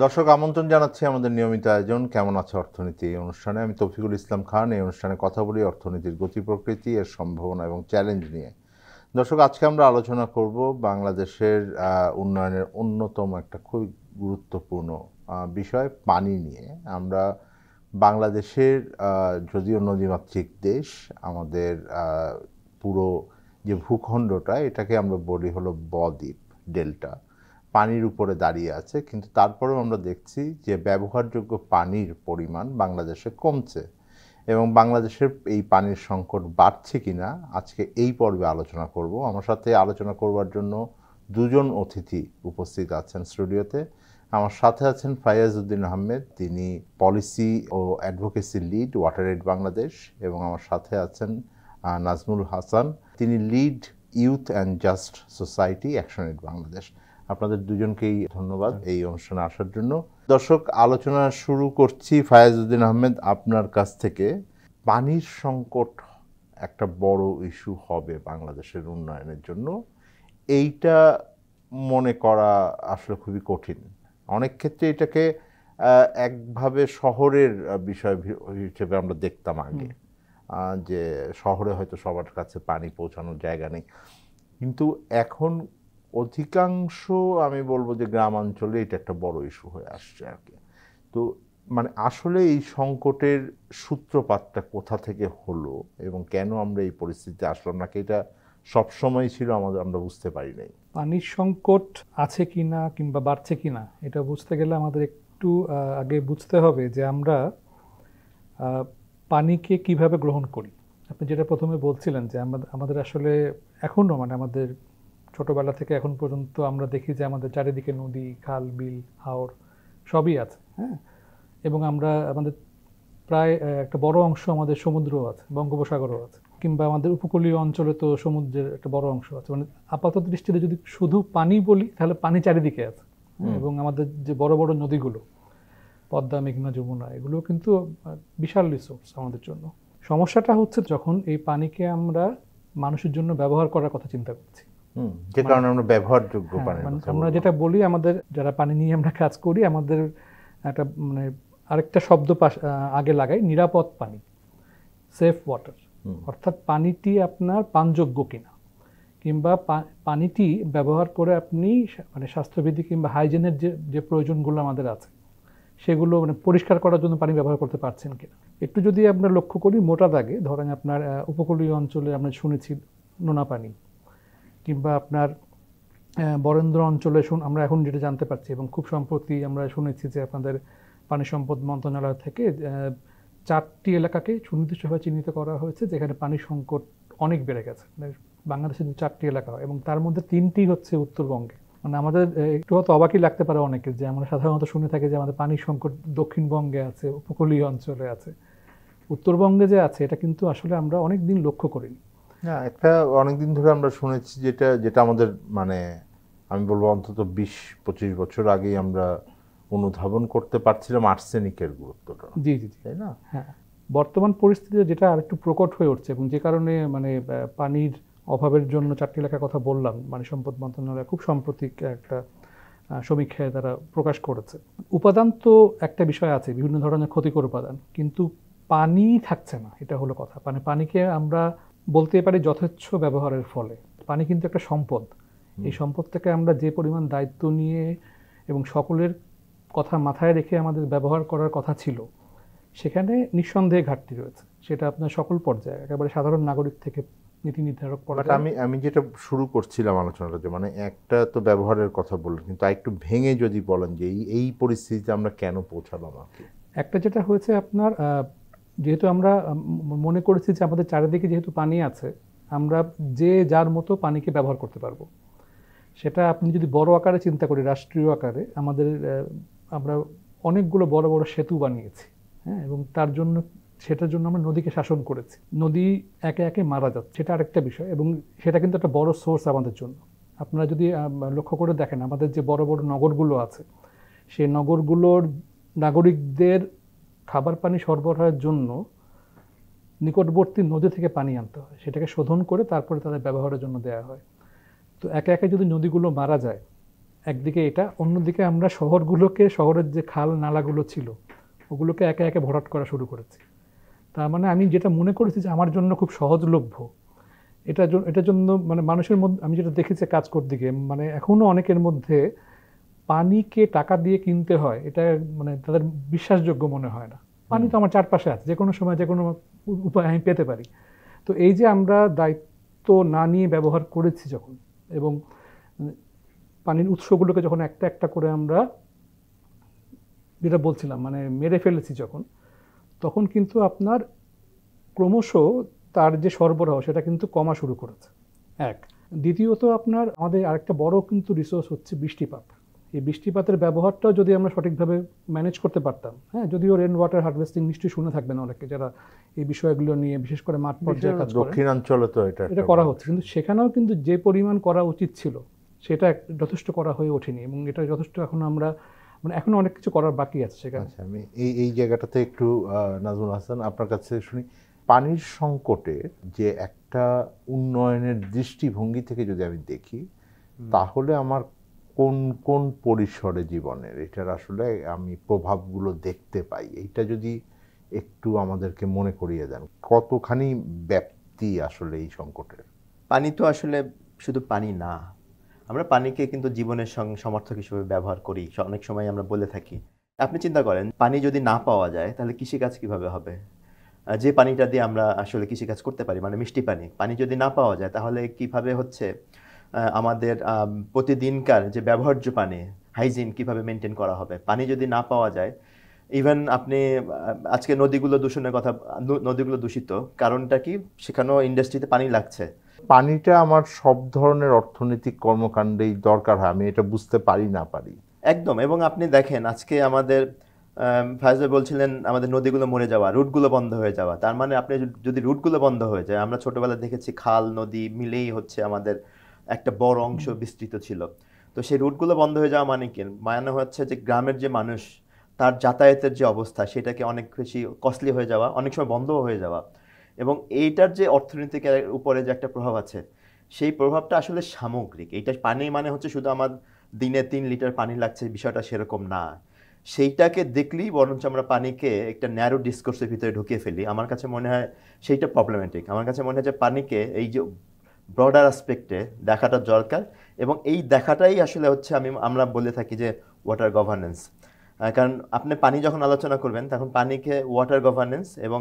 দর্শক আমন্ত্রণ জানাচ্ছি আমাদের নিয়মিত আয়োজন কেমন আছে অর্থনীতি এই অনুষ্ঠানে। আমি তৌফিকুল ইসলাম খান। এই অনুষ্ঠানে কথা বলি অর্থনীতির গতি প্রকৃতি, এর সম্ভাবনা এবং চ্যালেঞ্জ নিয়ে। দর্শক, আজকে আমরা আলোচনা করব বাংলাদেশের উন্নয়নের অন্যতম একটা খুব গুরুত্বপূর্ণ বিষয় পানি নিয়ে। আমরা বাংলাদেশের যদিও নদীমাতৃক দেশ, আমাদের পুরো যে ভূখণ্ডটা এটাকে আমরা বলি হলো বদ্বীপ, ডেল্টা, পানির উপরে দাঁড়িয়ে আছে। কিন্তু তারপরেও আমরা দেখছি যে ব্যবহারযোগ্য পানির পরিমাণ বাংলাদেশে কমছে এবং বাংলাদেশের এই পানির সংকট বাড়ছে কিনা আজকে এই পর্বে আলোচনা করব। আমার সাথে আলোচনা করবার জন্য দুজন অতিথি উপস্থিত আছেন স্টুডিওতে। আমার সাথে আছেন ফায়াজ উদ্দিন আহমেদ, তিনি পলিসি ও advocacy lead Water Aid Bangladesh, এবং আমার সাথে আছেন নাজমুল হাসান, তিনি lead youth and just society Action Aid Bangladesh. আপনাদের দুজনকেই ধন্যবাদ এই অনুষ্ঠানে আসার জন্য। দর্শক, আলোচনা শুরু করছি ফায়াজ উদ্দিন আহমেদ আপনার কাছ থেকে। পানির সংকট একটা বড় ইস্যু হবে বাংলাদেশের উন্নয়নের জন্য, এইটা মনে করা আসলে খুবই কঠিন। অনেক ক্ষেত্রে এটাকে একভাবে শহরের বিষয় হিসেবে আমরা দেখতাম আগে, যে শহরে হয়তো সবার কাছে পানি পৌঁছানোর জায়গা নেই, কিন্তু এখন অধিকাংশ আমি বলবো যে গ্রামাঞ্চলে এটা একটা বড় ইস্যু হয়ে আসছে আর কি। তো মানে আসলে এই সংকটের সূত্রপাতটা কোথা থেকে হলো এবং কেন আমরা এই পরিস্থিতিতে আসলাম, নাকি এটা সবসময় ছিল আমরা বুঝতে পারি নাই? পানির সংকট আছে কিনা কিংবা বাড়ছে কিনা এটা বুঝতে গেলে আমাদের একটু আগে বুঝতে হবে যে আমরা পানিকে কিভাবে গ্রহণ করি। আপনি যেটা প্রথমে বলছিলেন যে আমাদের আসলে এখনও আমাদের ছোটবেলা থেকে এখন পর্যন্ত আমরা দেখি যে আমাদের চারিদিকে নদী, খাল, বিল, হাওর সবই আছে, হ্যাঁ। এবং আমাদের প্রায় একটা বড় অংশ আমাদের সমুদ্রও আছে, বঙ্গোপসাগরও আছে, কিংবা আমাদের উপকূলীয় অঞ্চলে তো সমুদ্রের একটা বড় অংশ আছে। আপাত দৃষ্টিতে যদি শুধু পানি বলি তাহলে পানি চারিদিকে আছে, এবং আমাদের যে বড় বড় নদীগুলো, পদ্মা, মেঘনা, যমুনা, এগুলো কিন্তু বিশাল রিসোর্স আমাদের জন্য। সমস্যাটা হচ্ছে যখন এই পানিকে আমরা মানুষের জন্য ব্যবহার করার কথা চিন্তা করছি, যে কারণে আমরা ব্যবহারযোগ্য পানি, আমরা যেটা বলি, আমাদের যারা পানি নিয়ে আমরা কাজ করি, আমাদের একটা আরেকটা শব্দ আগে লাগাই, নিরাপদ পানি, সেফ ওয়াটার। অর্থাৎ পানিটি আপনার পানযোগ্য কিনা, কিংবা পানিটি ব্যবহার করে আপনি স্বাস্থ্যবিধি কিংবা হাইজিনের যে প্রয়োজনগুলো আমাদের আছে সেগুলো পরিষ্কার করার জন্য পানি ব্যবহার করতে পারছেন কিনা। একটু যদি আমরা লক্ষ্য করি মোটা দাগে, ধরেন আপনার উপকূলীয় অঞ্চলে আমরা শুনেছি নোনা পানি, কিংবা আপনার বরেন্দ্র অঞ্চলে আমরা এখন যেটা জানতে পারছি এবং খুব সম্প্রতি আমরা শুনেছি যে আপনাদের পানি সম্পদ মন্ত্রণালয় থেকে 4টি এলাকাকে সুনির্দিষ্টভাবে চিহ্নিত করা হয়েছে যেখানে পানি সংকট অনেক বেড়ে গেছে। বাংলাদেশে 4টি এলাকা হয় এবং তার মধ্যে 3টি হচ্ছে উত্তরবঙ্গে। আমাদের একটু হয়তো অবাকই লাগতে পারে অনেকের, যে আমরা সাধারণত শুনে থাকি যে আমাদের পানি সংকট দক্ষিণবঙ্গে আছে, উপকূলীয় অঞ্চলে আছে। উত্তরবঙ্গে যে আছে এটা কিন্তু আসলে আমরা অনেক দিন লক্ষ্য করিনি। না, একটা অনেকদিন ধরে আমরা শুনেছি যেটা আমাদের আমি বলবো অন্তত 20-25 বছর আগেই আমরা অনুধাবন করতে পারছিলাম আর্সেনিকের গুরুত্বটা। জি জি, তাই না? হ্যাঁ, বর্তমান পরিস্থিতিতে যেটা আরেকটু প্রকট হয়ে উঠছে এবং যে কারণে পানির অভাবের জন্য 4টি এলাকার কথা বললাম, পানি সম্পদ মন্ত্রণালয় খুব সাম্প্রতিক একটা সমীক্ষায় তারা প্রকাশ করেছে। উপাদান তো একটা বিষয় আছে, বিভিন্ন ধরনের ক্ষতিকর উপাদান, কিন্তু পানি থাকছে না, এটা হলো কথা। পানিকে আমরা বলতে পারি যথেচ্ছ ব্যবহারের ফলে। পানি কিন্তু একটা সম্পদ। এই সম্পদটাকে আমরা যে পরিমাণ দায়িত্ব নিয়ে এবং সকলের কথা মাথায় রেখে আমাদের ব্যবহার করার কথা ছিল, সেখানে নিঃসন্দেহে ঘাটতি রয়েছে। সেটা আপনার সকল পর্যায়ে, একেবারে সাধারণ নাগরিক থেকে নীতি নির্ধারক পর্যায়ে। আমি যেটা শুরু করছিলাম আলোচনাটা, যে একটা তো ব্যবহারের কথা বললেন, কিন্তু একটু ভেঙে যদি বলেন যে এই পরিস্থিতিতে আমরা কেন পৌঁছালাম আর কি। একটা যেটা হয়েছে আপনার, যেহেতু আমরা মনে করেছি যে আমাদের চারিদিকে যেহেতু পানি আছে, আমরা যে যার মতো পানিকে ব্যবহার করতে পারবো। সেটা আপনি যদি বড় আকারে চিন্তা করি, রাষ্ট্রীয় আকারে আমরা অনেকগুলো বড় বড় সেতু বানিয়েছি, হ্যাঁ, এবং সেটার জন্য আমরা নদীকে শাসন করেছি। নদী একে একে মারা যাচ্ছে, সেটা আরেকটা বিষয়, এবং সেটা কিন্তু একটা বড় সোর্স আমাদের জন্য। আপনারা যদি লক্ষ্য করে দেখেন, আমাদের যে বড় বড় নগরগুলো আছে, সেই নগরগুলোর নাগরিকদের খাবার পানি সরবরাহের জন্য নিকটবর্তী নদী থেকে পানি আনতে হয়, সেটাকে শোধন করে তারপরে তাদের ব্যবহারের জন্য দেওয়া হয়। তো একে একে যদি নদীগুলো মারা যায়, একদিকে এটা, অন্যদিকে আমরা শহরের যে খাল নালাগুলো ছিল ওগুলোকে একে একে ভরাট করা শুরু করেছি। তার মানে আমি যেটা মনে করেছি যে আমার জন্য খুব সহজলভ্য, এটার জন্য মানে মানুষের মধ্যে আমি যেটা দেখেছি কাজ করতে গিয়ে, মানে এখনো অনেকের মধ্যে পানিকে টাকা দিয়ে কিনতে হয় এটা মানে তাদের বিশ্বাসযোগ্য মনে হয় না। পানি তো আমার চারপাশে আছে, যে কোনো সময় যে কোনো উপায় আমি পেতে পারি। তো এই যে আমরা দায়িত্ব না নিয়ে ব্যবহার করেছি যখন, এবং পানির উৎসগুলোকে যখন একটা একটা করে আমরা যেটা বলছিলাম মানে মেরে ফেলেছি যখন, তখন কিন্তু আপনার ক্রমশ তার যে সরবরাহ সেটা কিন্তু কমা শুরু করেছে। এক, দ্বিতীয়ত আপনার আমাদের আরেকটা বড় কিন্তু রিসোর্স হচ্ছে বৃষ্টিপাত। এই বৃষ্টিপাতের ব্যবহারটাও যদি আমরা সঠিকভাবে ম্যানেজ করতে পারতাম, হ্যাঁ, যদিও রেন ওয়াটার হারভেস্টিং নিশ্চয়ই শুনে থাকবেন অনেকে যারা এই বিষয়গুলো নিয়ে বিশেষ করে মাঠ পর্যায়ে কাজ করে, দক্ষিণাঞ্চলে তো এটা করা হচ্ছে, কিন্তু সেখানেও কিন্তু যে পরিমাণ করা উচিত ছিল সেটা যথেষ্ট করা হয়ে ওঠেনি, এবং এটা যথেষ্ট এখন আমরা মানে এখনো অনেক কিছু করার বাকি আছে সেখানে। আচ্ছা, আমি এই জায়গাটাতে একটু নাজমুল হাসান আপনার কাছে শুনি, পানির সংকটের যে একটা উন্নয়নের দৃষ্টিভঙ্গি থেকে যদি আমি দেখি, তাহলে আমার কোন কোন পরিসরে জীবনের এটার আসলে আমি প্রভাবগুলো দেখতে পাই, এইটা যদি একটু আমাদেরকে মনে করিয়ে দেন, কতখানি ব্যাপ্তি আসলে এই সংকটের। পানি তো আসলে শুধু পানি না, আমরা পানিকে কিন্তু জীবনের সমর্থক হিসেবে ব্যবহার করি, অনেক সময় আমরা বলে থাকি। আপনি চিন্তা করেন, পানি যদি না পাওয়া যায় তাহলে কৃষিকাজ কিভাবে হবে? যে পানিটা দিয়ে আমরা আসলে কৃষিকাজ করতে পারি, মানে মিষ্টি পানি, পানি যদি না পাওয়া যায় তাহলে কিভাবে হচ্ছে আমাদের প্রতিদিনকার যে ব্যবহার্য পানি, হাইজিন কিভাবে মেনটেন করা হবে? পানি যদি না পাওয়া যায়, ইভেন আপনি আজকে নদীগুলো দূষণের কথা, নদীগুলো দূষিত কারণটা কি? সেখানেও ইন্ডাস্ট্রিতে পানি লাগছে। পানিটা আমার সব ধরনের অর্থনৈতিক কর্মকাণ্ডেই দরকার হয়, আমি এটা বুঝতে পারি না পারি একদম। এবং আপনি দেখেন আজকে আমাদের ফায়েজ ভাই বলছিলেন আমাদের নদীগুলো মরে যাওয়া, রুটগুলো বন্ধ হয়ে যাওয়া। তার মানে আপনি যদি রুটগুলো বন্ধ হয়ে যায়, আমরা ছোটবেলায় দেখেছি খাল নদী মিলেই হচ্ছে আমাদের একটা বড় অংশ বিস্তৃত ছিল। তো সেই রুটগুলো বন্ধ হয়ে যাওয়া মানে কি? মানে হচ্ছে যে গ্রামের যে মানুষ তার যাতায়াতের যে অবস্থা সেটাকে অনেক বেশি কস্টলি হয়ে যাওয়া, অনেক সময় বন্ধও হয়ে যাওয়া। এবং এইটার যে অর্থনৈতিক উপরে যে একটা প্রভাব আছে, সেই প্রভাবটা আসলে সামগ্রিক। এইটা পানি মানে হচ্ছে শুধু আমার দিনে 3 লিটার পানি লাগছে বিষয়টা সেরকম না। সেইটাকে দেখলেই বরঞ্চ আমরা পানিকে একটা ন্যারো ডিসকোর্সের ভিতরে ঢুকিয়ে ফেলি। আমার কাছে মনে হয় সেইটা প্রবলেমেটিক। আমার কাছে মনে হয় যে পানিকে এই যে ব্রডার অ্যাসপেক্টে দেখাটা দরকার, এবং এই দেখাটাই আসলে হচ্ছে আমরা বলে থাকি যে ওয়াটার গভর্নেন্স। কারণ আপনি পানি যখন আলোচনা করবেন তখন পানিকে ওয়াটার গভর্নেন্স এবং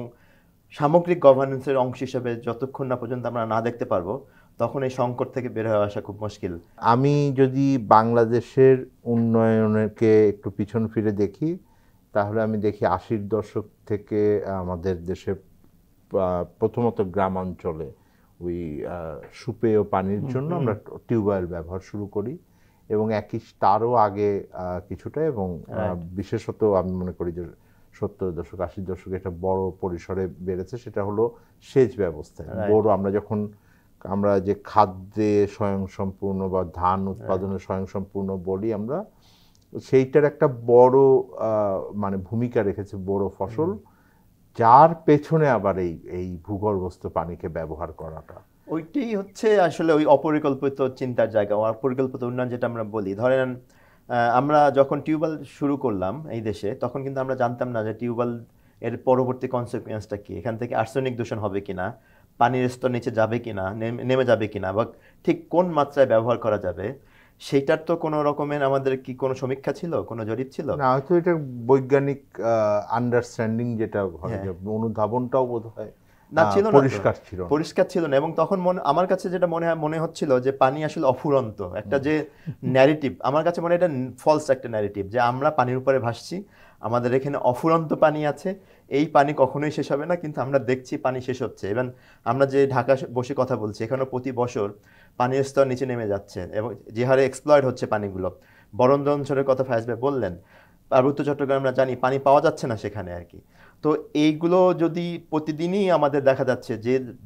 সামগ্রিক গভর্নেন্সের অংশ হিসেবে যতক্ষণ না পর্যন্ত আমরা না দেখতে পারবো, তখন এই সংকট থেকে বের হয়ে আসা খুব মুশকিল। আমি যদি বাংলাদেশের উন্নয়নকে একটু পিছন ফিরে দেখি, তাহলে আমি দেখি 80-র দশক থেকে আমাদের দেশে প্রথমত গ্রামাঞ্চলে ওই সুপেয় পানির জন্য আমরা টিউবওয়েল ব্যবহার শুরু করি, এবং তারও আগে কিছুটা, এবং বিশেষত আমি মনে করি যে 70-এর দশক 80-র দশকে এটা বড় পরিসরে বেড়েছে, সেটা হলো সেচ ব্যবস্থা। বড় আমরা যে খাদ্যে স্বয়ংসম্পূর্ণ বা ধান উৎপাদনে স্বয়ংসম্পূর্ণ বলি আমরা, সেইটার একটা বড় মানে ভূমিকা রেখেছে বড় ফসল, যার পেছনে আবার এই ভূগর্ভস্থ পানিকে ব্যবহার করাটা, ওইটাই হচ্ছে আসলে ওই অপরিকল্পিত চিন্তার জায়গা, অপরিকল্পিত উন্নয়ন যেটা আমরা বলি। ধরেন আমরা যখন টিউবওয়েল শুরু করলাম এই দেশে, তখন কিন্তু আমরা জানতাম না যে টিউবওয়েল এর পরবর্তী কনসিকুয়েন্সটা কি, এখান থেকে আর্সেনিক দূষণ হবে কিনা, পানির স্তর নিচে যাবে কিনা, নেমে যাবে কিনা, বা ঠিক কোন মাত্রায় ব্যবহার করা যাবে, সেইটার তো কোনো রকমের আমাদের কি কোনো সমীক্ষা ছিল, কোনো জরিপ ছিল না? হয়তো এটা বৈজ্ঞানিক আন্ডারস্ট্যান্ডিং যেটা হয়, অনুধাবনটাও বোধহয় না ছিল না, পরিষ্কার ছিল না। এবং তখন আমার কাছে যেটা মনে হচ্ছিল যে পানি আসলে অফুরন্ত একটা যে ন্যারেটিভ, আমার কাছে মনে হয় এটা ফলস একটা ন্যারেটিভ, যে আমরা পানির উপরে ভাসছি, আমাদের এখানে অফুরন্ত পানি আছে, এই পানি কখনোই শেষ হবে না, কিন্তু আমরা দেখছি পানি শেষ হচ্ছে। এবং আমরা যে ঢাকা বসে কথা বলছি, এখানে প্রতি বছর পানির স্তর নিচে নেমে যাচ্ছে, এবং যে হারে এক্সপ্লয়েড হচ্ছে পানিগুলো। বরেন্দ্র অঞ্চলের কথা ফায়েজ ভাই বললেন, পার্বত্য চট্টগ্রাম আমরা জানি পানি পাওয়া যাচ্ছে না সেখানে আর কি। তো এইগুলো যদি প্রতিদিনই আমাদের দেখা যাচ্ছে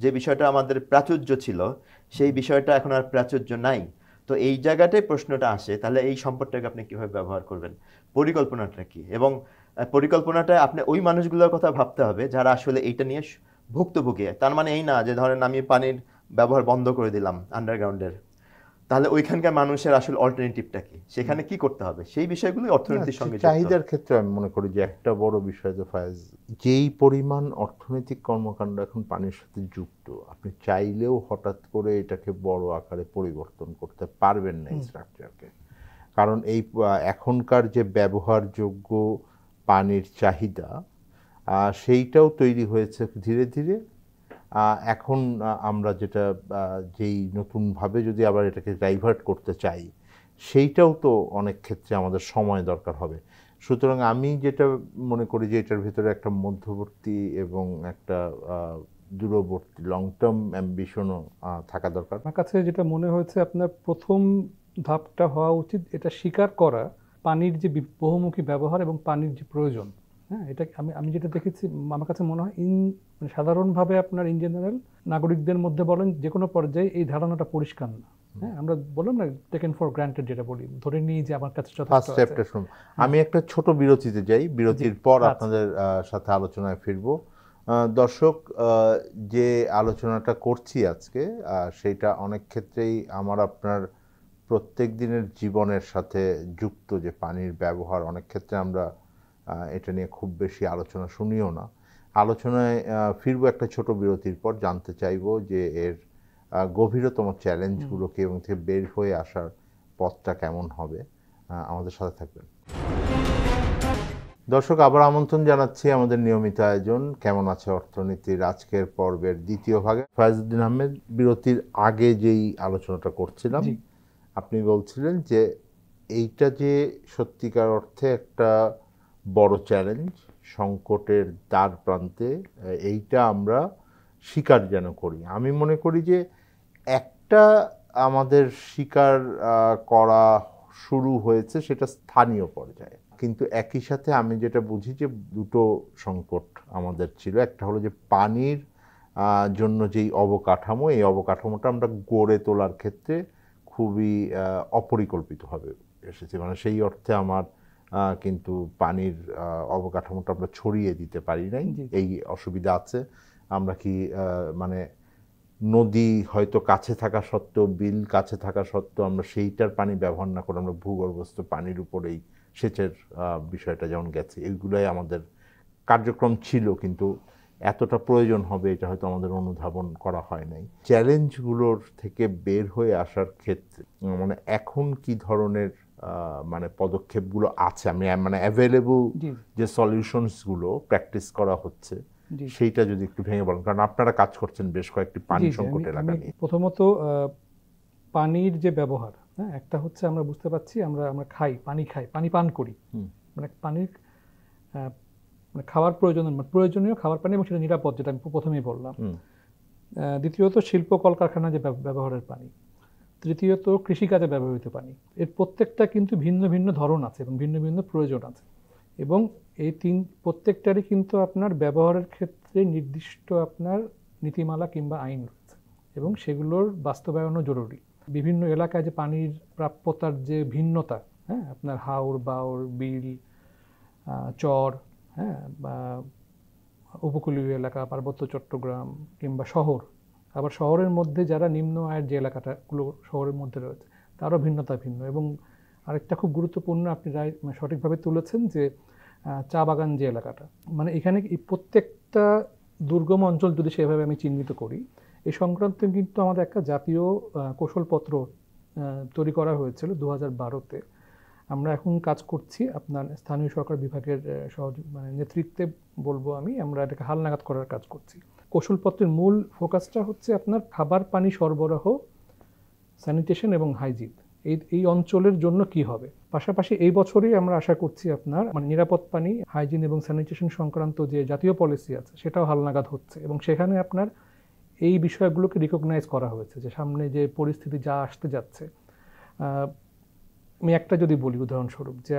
যে বিষয়টা আমাদের প্রাচুর্য ছিল, সেই বিষয়টা এখন আর প্রাচুর্য নাই। তো এই জায়গাটায় প্রশ্নটা আসে, তাহলে এই সম্পদটাকে আপনি কীভাবে ব্যবহার করবেন, পরিকল্পনাটা কি? এবং পরিকল্পনাটা আপনি ওই মানুষগুলোর কথা ভাবতে হবে যারা আসলে এইটা নিয়ে ভুক্তভোগী। তার মানে এই না যে ধরেন আমি পানির ব্যবহার বন্ধ করে দিলাম আন্ডারগ্রাউন্ডের, তাহলে ওইখানকার মানুষের আসলে অল্টারনেটিভটা কি, সেখানে কি করতে হবে, সেই বিষয়গুলো অর্থনীতির সঙ্গে যুক্ত। চাহিদার ক্ষেত্রে আমি মনে করি যে একটা বড় বিষয় যে ফায়েজ, যেই পরিমাণ অর্থনৈতিক কর্মকাণ্ড এখন পানির সাথে যুক্ত, আপনি চাইলেও হঠাৎ করে এটাকে বড় আকারে পরিবর্তন করতে পারবেন না এই স্ট্রাকচারকে। কারণ এই এখনকার যে ব্যবহারযোগ্য পানির চাহিদা, সেইটাও তৈরি হয়েছে ধীরে ধীরে। এখন আমরা যেটা যেই নতুনভাবে যদি আবার এটাকে ডাইভার্ট করতে চাই, সেইটাও তো অনেক ক্ষেত্রে আমাদের সময় দরকার হবে। সুতরাং আমি যেটা মনে করি যে এটার ভিতরে একটা মধ্যবর্তী এবং একটা দূরবর্তী লং টার্ম অ্যাম্বিশনও থাকা দরকার। আমার কাছে যেটা মনে হয়েছে, আপনার প্রথম ধাপটা হওয়া উচিত এটা স্বীকার করা পানির যে বহুমুখী ব্যবহার এবং পানির যে প্রয়োজন। হ্যাঁ, এটা আমি যেটা দেখেছি, আমার কাছে মনে হয় মানে সাধারণভাবে আপনার ইন জেনারেল নাগরিকদের মধ্যে বলেন যে কোনো পর্যায়ে এই ধারণাটা পরিষ্কার না। হ্যাঁ, আমরা বললাম না টেকেন ফর গ্রান্টেড, যেটা বলি ধরে নিই যে আমার কাছে ফার্স্ট স্টেপটা শুনুন। আমি একটা ছোট বিরতিতে যাই, বিরতির পর আপনাদের সাথে আলোচনায় ফিরবো। দর্শক, যে আলোচনাটা করছি আজকে, সেইটা অনেক ক্ষেত্রেই আমার আপনার প্রত্যেক দিনের জীবনের সাথে যুক্ত। যে পানির ব্যবহার, অনেক ক্ষেত্রে আমরা এটা নিয়ে খুব বেশি আলোচনা শুনিও না। আলোচনায় ফিরবো একটা ছোট বিরতির পর। জানতে চাইবো যে এর গভীরতম চ্যালেঞ্জগুলোকে এবং থেকে বের হয়ে আসার পথটা কেমন হবে। আমাদের সাথে থাকবেন দর্শক। আবার আমন্ত্রণ জানাচ্ছি আমাদের নিয়মিত আয়োজন কেমন আছে অর্থনীতির আজকের পর্বের দ্বিতীয় ভাগে। ফয়েজউদ্দিন আহমেদ, বিরতির আগে যেই আলোচনাটা করছিলাম, আপনি বলছিলেন যে এইটা যে সত্যিকার অর্থে একটা বড় চ্যালেঞ্জ, সংকটের দ্বার প্রান্তে, এইটা আমরা স্বীকার যেন করি। আমি মনে করি যে একটা আমাদের স্বীকার করা শুরু হয়েছে, সেটা স্থানীয় পর্যায়ে। কিন্তু একই সাথে আমি যেটা বুঝি যে দুটো সংকট আমাদের ছিল। একটা হলো যে পানির জন্য যেই অবকাঠামো, এই অবকাঠামোটা আমরা গড়ে তোলার ক্ষেত্রে খুবই অপরিকল্পিতভাবে এসেছে। মানে সেই অর্থে আমার কিন্তু পানির অবকাঠামোটা আমরা ছড়িয়ে দিতে পারি নাই, এই অসুবিধা আছে। আমরা কি মানে নদী হয়তো কাছে থাকা সত্ত্বেও, বিল কাছে থাকা সত্ত্বেও আমরা সেইটার পানি ব্যবহার না করে আমরা ভূগর্ভস্থ পানির উপরেই সেচের বিষয়টা যেমন গেছে, এইগুলোই আমাদের কার্যক্রম ছিল। কিন্তু এতটা প্রয়োজন হবে এটা হয়তো আমাদের অনুধাবন করা হয় নাই। চ্যালেঞ্জগুলোর থেকে বের হয়ে আসার ক্ষেত্রে মানে এখন কি ধরনের মানে পদক্ষেপগুলো আছে, আমি মানে অ্যাভেলেবল যে সলিউশনসগুলো প্র্যাকটিস করা হচ্ছে, সেইটা যদি একটু ভেঙে বলেন। কারণ আপনারা কাজ করছেন বেশ কয়েকটি পানি সংকট এলাকা নিয়ে। প্রথমত পানির যে ব্যবহার, হ্যাঁ, একটা হচ্ছে আমরা বুঝতে পারছি আমরা পানি পান করি, মানে পানির মানে খাওয়ার প্রয়োজনীয় খাবার পানি, এবং সেটা নিরাপদ, যেটা আমি প্রথমেই বললাম। দ্বিতীয়ত শিল্প কলকারখানা যে ব্যবহারের পানি। তৃতীয়ত কৃষিকাজে ব্যবহৃত পানি। এর প্রত্যেকটা কিন্তু ভিন্ন ভিন্ন ধরন আছে এবং ভিন্ন ভিন্ন প্রয়োজন আছে, এবং এই প্রত্যেকটারই কিন্তু আপনার ব্যবহারের ক্ষেত্রে নির্দিষ্ট আপনার নীতিমালা কিংবা আইন রয়েছে, এবং সেগুলোর বাস্তবায়নও জরুরি। বিভিন্ন এলাকায় যে পানির প্রাপ্যতার যে ভিন্নতা, হ্যাঁ, আপনার হাওর, বাওর, বিল, চর, হ্যাঁ, বা উপকূলীয় এলাকা, পার্বত্য চট্টগ্রাম কিংবা শহর, আবার শহরের মধ্যে যারা নিম্ন আয়ের যে এলাকাটাগুলো শহরের মধ্যে রয়েছে, তারও ভিন্নতা ভিন্ন। এবং আরেকটা খুব গুরুত্বপূর্ণ আপনি সঠিকভাবে তুলেছেন যে চা বাগান যে এলাকাটা, মানে এখানে প্রত্যেকটা দুর্গম অঞ্চল যদি সেভাবে আমি চিহ্নিত করি, এই সংক্রান্ত কিন্তু আমাদের একটা জাতীয় কৌশলপত্র তৈরি করা হয়েছিল 2012-তে। আমরা এখন কাজ করছি আপনার স্থানীয় সরকার বিভাগের মানে নেতৃত্বে বলবো আমরা এটাকে হালনাগাদ করার কাজ করছি। কৌশলপত্রের মূল ফোকাসটা হচ্ছে আপনার খাবার পানি সরবরাহ, স্যানিটেশন এবং হাইজিন, এই অঞ্চলের জন্য কি হবে। পাশাপাশি এই বছরই আমরা আশা করছি আপনার মানে নিরাপদ পানি, হাইজিন এবং স্যানিটেশন সংক্রান্ত যে জাতীয় পলিসি আছে সেটাও হালনাগাদ হচ্ছে, এবং সেখানে আপনার এই বিষয়গুলোকে রিকগনাইজ করা হয়েছে যে সামনে যে পরিস্থিতি যা আসতে যাচ্ছে। আমি একটা যদি বলি উদাহরণস্বরূপ, যে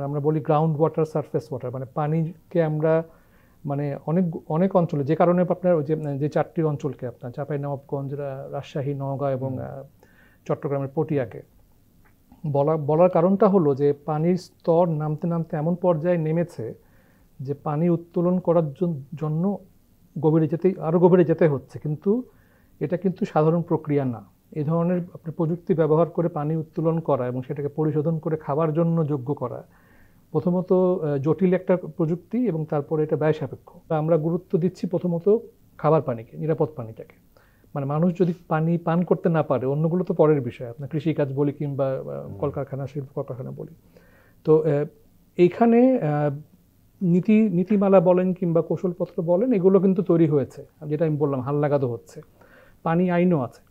আমরা বলি গ্রাউন্ড ওয়াটার, সারফেস ওয়াটার, মানে পানিকে আমরা মানে অনেক অঞ্চলে, যে কারণে আপনার যে চারটি অঞ্চলকে আপনার চাঁপাইনবাবগঞ্জ, রাজশাহী, নওগাঁ এবং চট্টগ্রামের পটিয়াকে বলার কারণটা হলো যে পানির স্তর নামতে নামতে এমন পর্যায়ে নেমেছে যে পানি উত্তোলন করার জন্য আরও গভীরে যেতে হচ্ছে। কিন্তু এটা কিন্তু সাধারণ প্রক্রিয়া না। এই ধরনের আপনার প্রযুক্তি ব্যবহার করে পানি উত্তোলন করা এবং সেটাকে পরিশোধন করে খাবার জন্য যোগ্য করা প্রথমত জটিল একটা প্রযুক্তি এবং তারপরে এটা ব্যয় সাপেক্ষ। আমরা গুরুত্ব দিচ্ছি প্রথমত খাবার পানিকে, নিরাপদ পানিটাকে। মানে মানুষ যদি পানি পান করতে না পারে, অন্যগুলো তো পরের বিষয়, আপনার কৃষিকাজ বলি কিংবা কলকারখানা, শিল্প কলকারখানা বলি। তো এইখানে নীতিমালা বলেন কিংবা কৌশলপত্র বলেন, এগুলো কিন্তু তৈরি হয়েছে, যেটা আমি বললাম হালনাগাদও হচ্ছে। পানি আইনও আছে।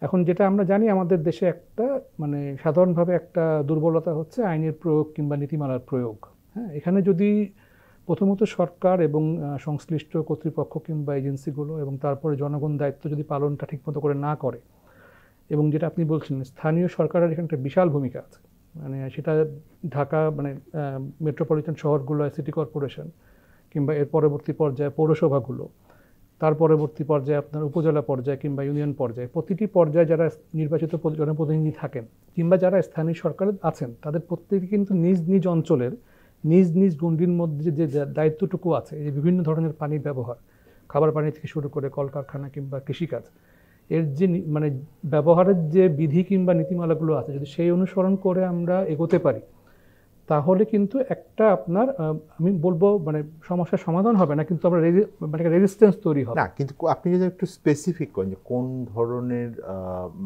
এখন যেটা আমরা জানি আমাদের দেশে একটা মানে সাধারণভাবে একটা দুর্বলতা হচ্ছে আইনের প্রয়োগ কিংবা নীতিমালার প্রয়োগ। হ্যাঁ, এখানে যদি প্রথমত সরকার এবং সংশ্লিষ্ট কর্তৃপক্ষ কিংবা এজেন্সিগুলো এবং তারপরে জনগণ দায়িত্ব যদি পালনটা ঠিকমতো করে না করে, এবং যেটা আপনি বলছেন স্থানীয় সরকারের এখানে একটা বিশাল ভূমিকা আছে, মানে সেটা ঢাকা মানে মেট্রোপলিটন শহরগুলো, সিটি কর্পোরেশন কিংবা এর পরবর্তী পর্যায়ে পৌরসভাগুলো, তার পরবর্তী পর্যায়ে আপনার উপজেলা পর্যায়ে কিংবা ইউনিয়ন পর্যায়ে, প্রতিটি পর্যায়ে যারা নির্বাচিত জনপ্রতিনিধি থাকেন কিংবা যারা স্থানীয় সরকারে আছেন, তাদের প্রত্যেকে কিন্তু নিজ নিজ অঞ্চলের নিজ নিজ গণ্ডির মধ্যে যে দায়িত্বটুকু আছে, এই বিভিন্ন ধরনের পানির ব্যবহার, খাবার পানি থেকে শুরু করে কলকারখানা কিংবা কৃষিকাজ, এর যে মানে ব্যবহারের যে বিধি কিংবা নীতিমালাগুলো আছে, যদি সেই অনুসরণ করে আমরা এগোতে পারি, তাহলে কিন্তু একটা আপনার আমি বলবো মানে সমস্যার সমাধান হবে না, কিন্তু আমরা মানে রেজিস্ট্যান্স তৈরি হবে না। কিন্তু আপনি যদি একটু স্পেসিফিক করেন যে কোন ধরনের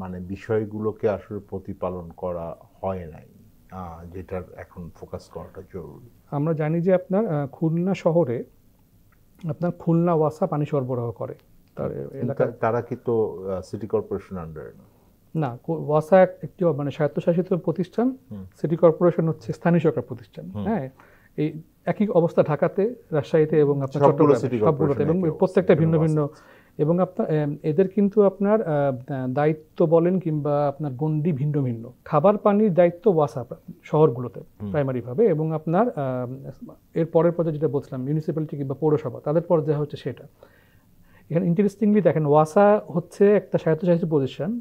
মানে বিষয়গুলোকে আসলে প্রতিপালন করা হয় নাই, যেটার এখন ফোকাস করাটা জরুরি। আমরা জানি যে আপনার খুলনা শহরে আপনার খুলনা ওয়াসা পানি সরবরাহ করে, তার এলাকা। তারা কি তো সিটি কর্পোরেশন আন্ডারে না? না, ওয়াসা একটি মানে স্বায়ত্তশাসিত প্রতিষ্ঠান, সিটি কর্পোরেশন হচ্ছে স্থানীয় সরকার প্রতিষ্ঠান। হ্যাঁ, এই একই অবস্থা ঢাকাতে, রাজশাহীতে এবং আপনার চট্টগ্রামে, সবগুলোতে, এবং প্রত্যেকটা ভিন্ন ভিন্ন। এবং আপনার এদের কিন্তু আপনার দায়িত্ব বলেন কিংবা আপনার গণ্ডি ভিন্ন ভিন্ন। খাবার পানির দায়িত্ব ওয়াসা শহরগুলোতে প্রাইমারিভাবে, এবং আপনার এর পরের পর্যায়ে যেটা বলছিলাম মিউনিসিপ্যালিটি কিংবা পৌরসভা, তাদের পর্যায়ে হচ্ছে সেটা। এখানে ইন্টারেস্টিংলি দেখেন, ওয়াসা হচ্ছে একটা স্বায়ত্তশাসিত প্রতিষ্ঠান,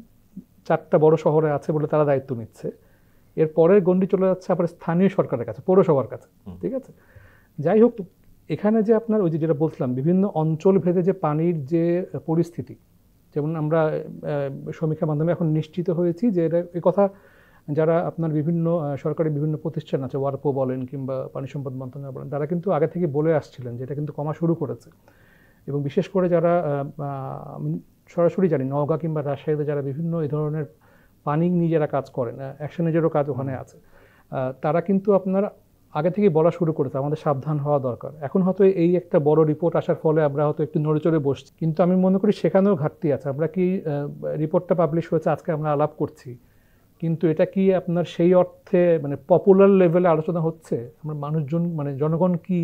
4টা বড় শহরে আছে বলে তারা দায়িত্ব নিচ্ছে। এর পরের গণ্ডি চলে যাচ্ছে আবার স্থানীয় সরকারের কাছে, পৌরসভার কাছে। ঠিক আছে, যাই হোক, এখানে যে আপনার ওই যেটা বলছিলাম বিভিন্ন অঞ্চল ভেদে যে পানির যে পরিস্থিতি, যেমন আমরা সমীক্ষার মাধ্যমে এখন নিশ্চিত হয়েছি যে এই কথা যারা আপনার বিভিন্ন সরকারি বিভিন্ন প্রতিষ্ঠান আছে, ওয়ারপো বলেন কিংবা পানি সম্পদ মন্ত্রণালয় বলেন, তারা কিন্তু আগে থেকে বলে আসছিলেন যে এটা কিন্তু কমা শুরু করেছে। এবং বিশেষ করে যারা সরাসরি জানি নওগাঁ কিংবা রাজশাহীতে যারা বিভিন্ন এই ধরনের পানি নিয়ে যারা কাজ করেন, অ্যাকশনেজেরও কাজ ওখানে আছে, তারা কিন্তু আপনার আগে থেকেই বলা শুরু করেছে আমাদের সাবধান হওয়া দরকার। এখন হয়তো এই একটা বড় রিপোর্ট আসার ফলে আমরা হয়তো একটু নড়েচড়ে বসছি, কিন্তু আমি মনে করি সেখানেও ঘাটতি আছে। আমরা কি রিপোর্টটা পাবলিশ হয়েছে, আজকে আমরা আলাপ করছি, কিন্তু এটা কি আপনার সেই অর্থে মানে পপুলার লেভেলে আলোচনা হচ্ছে? আমরা মানুষজন মানে জনগণ কি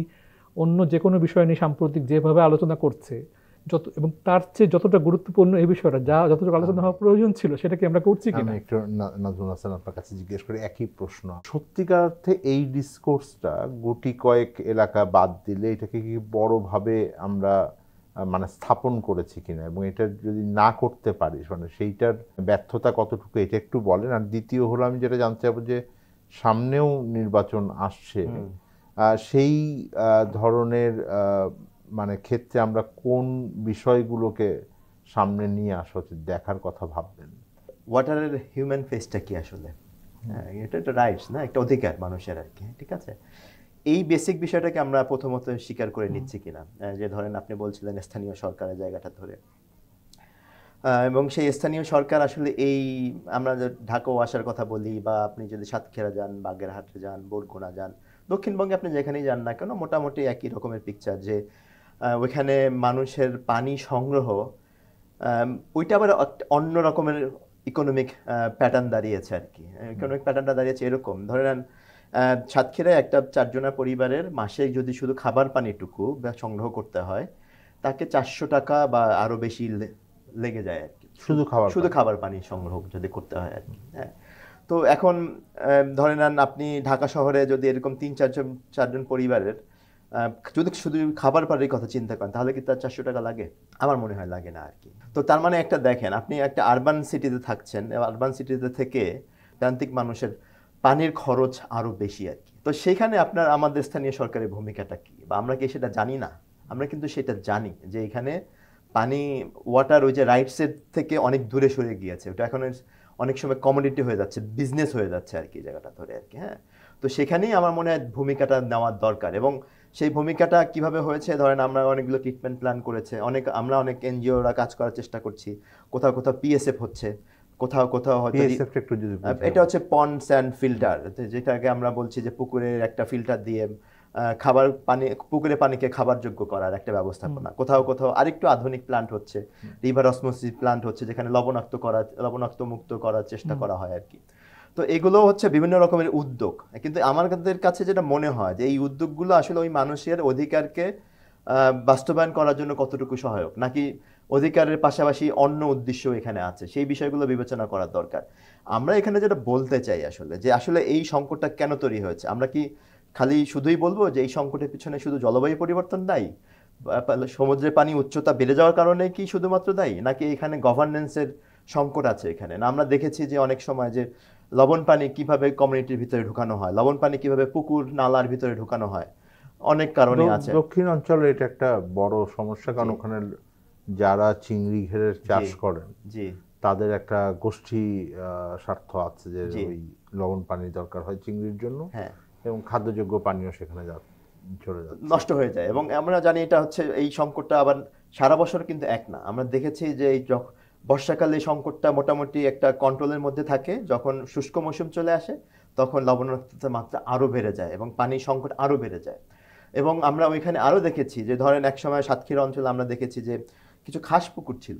অন্য যে কোনো বিষয় নিয়ে সাম্প্রতিক যেভাবে আলোচনা করছে, এবং তার চেয়ে যতটা গুরুত্বপূর্ণ এই বিষয়টা যতটুকু আলোচনা হওয়া প্রয়োজন ছিল, সেটা কি আমরা করছি কিনা? একটু নাজমুল হাসান আপনার কাছে জিজ্ঞেস করি একই প্রশ্ন। সত্যিকার অর্থে এই ডিসকোর্সটা গুটি কয়েক এলাকা বাদ দিলে এটাকে কি বড়ভাবে আমরা মানে স্থাপন করেছি কিনা, এবং এটা যদি না করতে পারি মানে সেইটার ব্যর্থতা কতটুকু, এটা একটু বলেন। আর দ্বিতীয় হলো, আমি যেটা জানতে চাইবো যে সামনেও নির্বাচন আসছে, সেই ধরনের মানে ক্ষেত্রে আমরা কোন বিষয়গুলোকে সামনে নিয়ে আসা উচিত, দেখার কথা ভাববেন? ওয়াটারের হিউম্যান ফেসটা কি আসলে, এটা একটা রাইটস না, একটা অধিকার মানুষের আর কি। ঠিক আছে, এই বেসিক বিষয়টাকে আমরা প্রথমত স্বীকার করে নিচ্ছি কিনা, যে ধরেন আপনি বলছিলেন স্থানীয় সরকারের জায়গাটা ধরে, এবং সেই স্থানীয় সরকার আসলে এই আমরা ঢাকা ওয়াসার কথা বলি, বা আপনি যদি সাতক্ষীরা যান, বাগেরহাটে যান, বরগুনা যান, দক্ষিণবঙ্গে আপনি যেখানেই যান না কেন, মোটামুটি একই রকমের পিকচার, যে ওইখানে মানুষের পানি সংগ্রহ ওইটা আবার অন্য রকমের ইকোনমিক প্যাটার্ন দাঁড়িয়েছে আর কি। ইকোনমিক প্যাটার্নটা দাঁড়িয়েছে এরকম, ধরে নেন সাতক্ষীরায় একটা 4 জনের পরিবারের মাসে যদি শুধু খাবার পানিটুকু সংগ্রহ করতে হয়, তাকে 400 টাকা বা আরও বেশি লেগে যায় আর কি, শুধু খাবার পানি সংগ্রহ যদি করতে হয় আর কি। হ্যাঁ, তো এখন ধরে নেন আপনি ঢাকা শহরে যদি এরকম 3-4 জন পরিবারের যদি শুধু খাবার পানির কথা চিন্তা করেন, তাহলে কি তার 400 টাকা লাগে? আমার মনে হয় লাগে না আর কি। তো তার মানে একটা দেখেন, আপনি একটা আরবান সিটিতে থাকছেন, আরবান সিটিতে থেকে প্রান্তিক মানুষের পানির খরচ আরও বেশি আর কি। তো সেখানে আপনার আমাদের স্থানীয় সরকারের ভূমিকাটা কি, বা আমরা কি সেটা জানি না? আমরা কিন্তু সেটা জানি যে এখানে পানি ওয়াটার ওই যে রাইটসের থেকে অনেক দূরে সরে গিয়েছে, ওটা এখন অনেক সময় কমোডিটি হয়ে যাচ্ছে, বিজনেস হয়ে যাচ্ছে আর কি জায়গাটা ধরে আর কি। হ্যাঁ, তো সেখানেই আমার মনে হয় ভূমিকাটা নেওয়ার দরকার। এবং সেই ভূমিকাটা কিভাবে হয়েছে, ধরেন আমরা অনেকগুলো ট্রিটমেন্ট প্ল্যান করেছে, আমরা অনেক এনজিওরা কাজ করার চেষ্টা করছি, কোথাও কোথাও পিএসএফ হচ্ছে, কোথাও কোথাও হয়তো PSF টা একটু যদি বুঝিয়ে এটা হচ্ছে পন্ডস অ্যান্ড ফিল্টার, যেটাকে আমরা বলছি যে পুকুরের একটা ফিল্টার দিয়ে খাবার পানি, পুকুরে পানিকে খাবার যোগ্য করার একটা ব্যবস্থাপনা। কোথাও কোথাও আরেকটু আধুনিক প্ল্যান্ট হচ্ছে, রিভার অসমোসিস প্ল্যান্ট হচ্ছে, যেখানে লবণাক্ত মুক্ত করার চেষ্টা করা হয় আর কি। তো এগুলো হচ্ছে বিভিন্ন রকমের উদ্যোগ, কিন্তু আমাদের কাছে যেটা মনে হয় যে এই উদ্যোগগুলো আসলে ওই মানুষের অধিকারকে বাস্তবায়ন করার জন্য কতটুকু সহায়ক, নাকি অধিকারের পাশাপাশি অন্য উদ্দেশ্য এখানে আছে, সেই বিষয়গুলো বিবেচনা করার দরকার। আমরা এখানে যেটা বলতে চাই আসলে, যে আসলে এই সংকটটা কেন তৈরি হয়েছে, আমরা কি খালি শুধুই বলবো যে এই সংকটের পিছনে শুধু জলবায়ু পরিবর্তন দায়ী, সমুদ্রের পানি উচ্চতা বেড়ে যাওয়ার কারণে কি শুধুমাত্র দায়ী, নাকি এখানে গভর্নেন্সের সংকট আছে এখানে? না, আমরা দেখেছি যে অনেক সময় যে লবণ পানি কিভাবে কমিউনিটির ভিতরে ঢুকানো হয়, লবণ পানি কিভাবে পুকুর নালার ভিতরে ঢুকানো হয়, অনেক কারণে আছে। দক্ষিণ অঞ্চলে এটা একটা বড় সমস্যা, কারণ ওখানে যারা চিংড়ি ঘেরের চাষ করেন জি, তাদের একটা গোষ্ঠী স্বার্থ আছে যে ওই লবণ পানির দরকার হয় চিংড়ির জন্য, হ্যাঁ, এবং খাদ্যযোগ্য পানীয় সেখানে চলে যাচ্ছে, নষ্ট হয়ে যায়। এবং আমরা জানি এটা হচ্ছে, এই সংকটটা আবার সারা বছর কিন্তু এক না। আমরা দেখেছি যে এই বর্ষাকালে এই সংকটটা মোটামুটি একটা কন্ট্রোলের মধ্যে থাকে, যখন শুষ্ক মৌসুম চলে আসে তখন লবণাক্ততার মাত্রা আরো বেড়ে যায় এবং পানির সংকট আরো বেড়ে যায়। এবং আমরা ওইখানে আরো দেখেছি যে ধরেন একসময় সাতক্ষীরা অঞ্চলে আমরা দেখেছি যে কিছু খাস পুকুর ছিল,